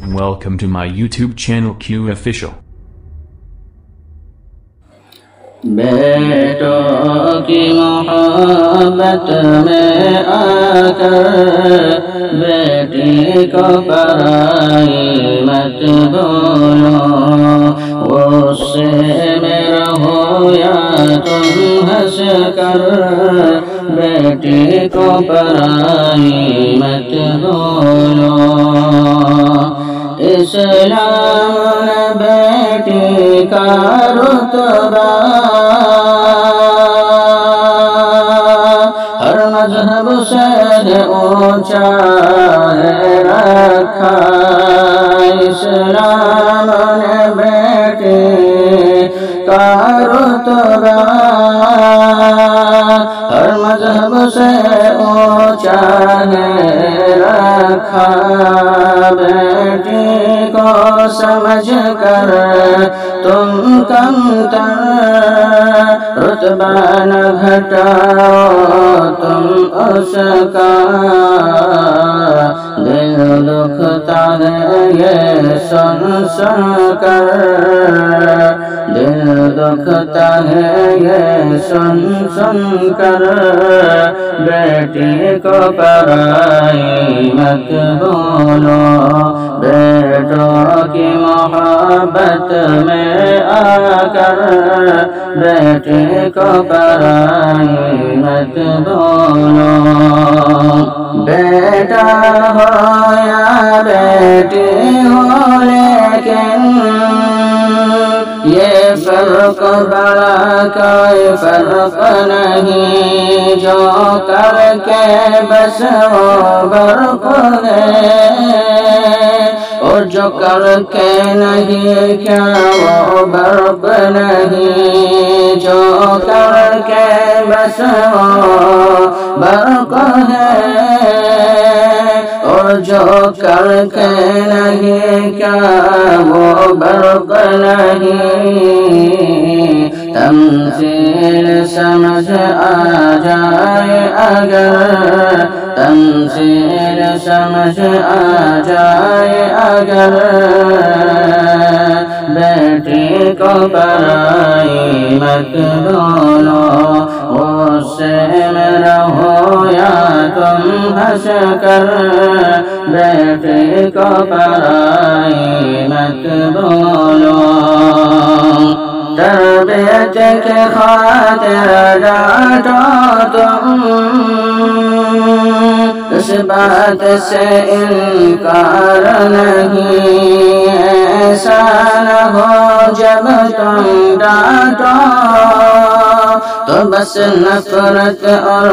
Welcome to my YouTube channel Q Official. بیٹوں کی محبت میں آ کر بیٹی کو پرائی مت بولو، غصے میں رہو یا تم ہنس کر بیٹی کو پرائی مت بولو۔ اسلام نے بیٹی کا رتبہ ہر مذہب سے اونچا رکھا۔ اسلام نے بیٹی کا رتبہ ہر مذہب سے اونچا رکھا۔ بیٹی کو سمجھ کر تم کم تر رتبہ نہ گھٹاؤ، تم اس کا دل دکھتا ہے یہ سن سن کر، دل دکھتا ہے یہ سن سن کر، بیٹی کو پرائی مت بولو۔ بیٹوں کی محبت میں آ کر بیٹی کو پرائی مت بولو۔ بیٹا ہو یا بیٹی ہو لیکن یہ فرق بڑا کوئی فرق نہیں، جو کر کے بس وہ برق ہے، اور جو کر کے نہیں کیا وہ برق نہیں، جو کر کے بس وہ برق ہے، اور جو کر کے نہیں کیا وہ برق نہیں۔ تمثیل سمجھ آ جائے اگر، تمثیل سمجھ آ جائے اگر، بیٹی کو پرائی مت بولو، غصے میں رہو یا تم ہنس کر، بیٹی کو پرائی مت بولو۔ تربیت کے خاطر ڈانٹو تم، اس بات سے انکار نہیں، ایسا نہ ہو جب تم ڈانٹو تو بس نفرت اور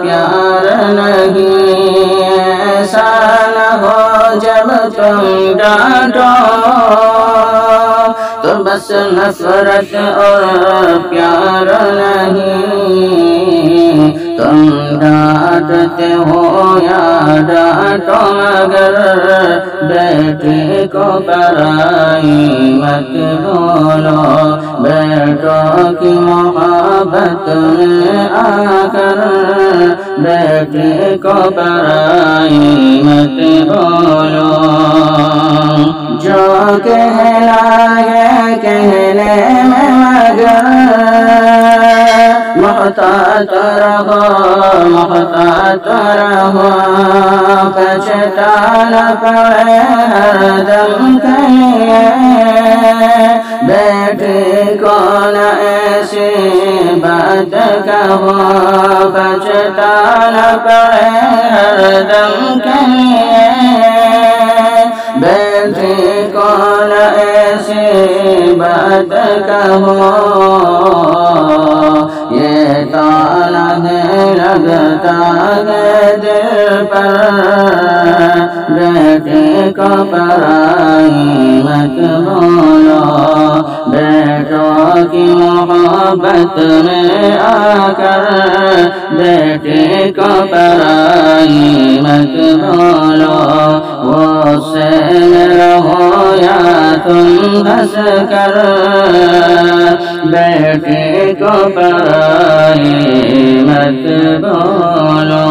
پیار نہیں، ایسا نہ ہو جب تم ڈانٹو تو بس نفرت اور پیار نہیں۔ تم ڈانٹتے ہو یا ڈانٹو مگر بیٹی کو پرائی مت بولو۔ بیٹوں کی محبت میں آ کر بیٹی کو پرائی مت بولو۔ جو کہلائے کہنے میں مگر محتاط رہو، محتاط رہو، پچھتانا پڑے ہر دم کے لیے، بیٹی کو نہ ایسی بات کہو، پچھتانا پڑے ہر دم کے لیے، بیٹی کو نہ ایسی بات کہو، یہ تانا ہے لگتا ہے دل پر، بیٹی کو پرائی مت بولو۔ بیٹوں کی محبت میں آ کر بیٹی کو پرائی مت بولو، غصے میں رہو یا تم ہنس کر بیٹی کو پرائی مت بولو۔